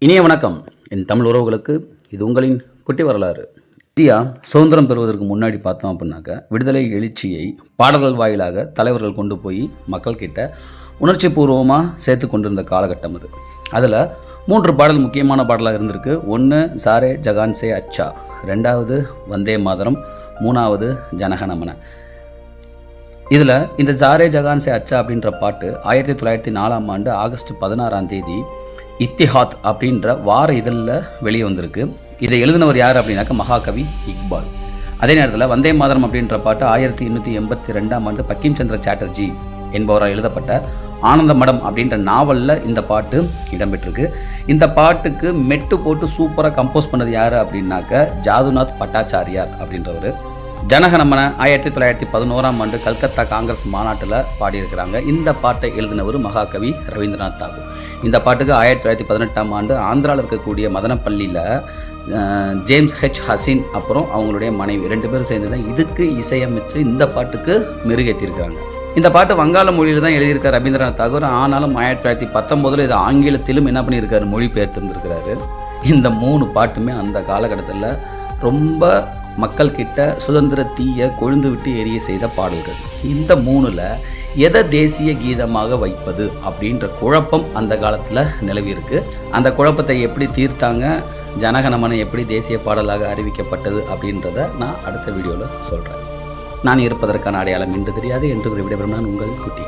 இனிய வணக்கம். என் தமிழ் உறவுகளுக்கு இது உங்களின் குட்டி வரலாறு. இந்தியா சுதந்திரம் பெறுவதற்கு முன்னாடி பார்த்தோம் அப்படின்னாக்க விடுதலை எழுச்சியை பாடல்கள் வாயிலாக தலைவர்கள் கொண்டு போய் மக்கள்கிட்ட உணர்ச்சி பூர்வமாக சேர்த்து கொண்டிருந்த காலகட்டம் அது. அதில் 3 பாடல் முக்கியமான பாடலாக இருந்திருக்கு. 1 சாரே ஜகான் சே அச்சா, 2வது வந்தே மாதரம், 3வது ஜனகணமன. இதில் இந்த சாரே ஜகான் சே அச்சா அப்படின்ற பாட்டு 1904ஆம் ஆண்டு ஆகஸ்ட் 16ஆம் தேதி இத்திஹாத் அப்படின்ற வார இதழில் வெளியே வந்திருக்கு. இதை எழுதினவர் யார் அப்படின்னாக்க மகாகவி இக்பால். அதே நேரத்தில் வந்தே மாதரம் அப்படின்ற பாட்டு 1882ஆம் ஆண்டு பக்கிம் சந்திர சாட்டர்ஜி என்பவரால் எழுதப்பட்ட ஆனந்த மடம் அப்படின்ற நாவலில் இந்த பாட்டு இடம்பெற்றிருக்கு. இந்த பாட்டுக்கு மெட்டு போட்டு சூப்பராக கம்போஸ் பண்ணது யார் அப்படின்னாக்க ஜாதுநாத் பட்டாச்சாரியார் அப்படின்றவர். ஜனகணமன 1911ஆம் ஆண்டு கல்கத்தா காங்கிரஸ் மாநாட்டில் பாடியிருக்கிறாங்க. இந்த பாட்டை எழுதினவர் மகாகவி ரவீந்திரநாத் தாகூர். இந்த பாட்டுக்கு 1918ஆம் ஆண்டு ஆந்திராவில் இருக்கக்கூடிய மதனப்பள்ளியில் ஜேம்ஸ் ஹெச் ஹசின் அப்புறம் அவங்களுடைய மனைவி 2 பேரும் சேர்ந்து தான் இதுக்கு இசையமைச்சு இந்த பாட்டுக்கு மெருகேற்றிருக்காங்க. இந்த பாட்டு வங்காள மொழியில் தான் எழுதியிருக்கார் ரவீந்திரநாத் தாகூர். ஆனாலும் 1919 இது ஆங்கிலத்திலும் என்ன பண்ணியிருக்காரு, மொழிபெயர்த்திருந்திருக்கிறாரு. இந்த 3 பாட்டுமே அந்த காலகட்டத்தில் ரொம்ப மக்கள் கிட்ட சுதந்திர தீய கொழுந்து விட்டு எரிய செய்த பாடல்கள். இந்த 3ல் எதை தேசிய கீதமாக வைப்பது அப்படின்ற குழப்பம் அந்த காலத்தில் நிலவியிருக்கு. அந்த குழப்பத்தை எப்படி தீர்த்தாங்க, ஜனகணமன எப்படி தேசிய பாடலாக அறிவிக்கப்பட்டது அப்படின்றத நான் அடுத்த வீடியோவில் சொல்கிறேன். நான் இருப்பதற்கான அடையாளம் இன்று தெரியாது என்று விடைபெறும் நான் உங்கள் குட்டி.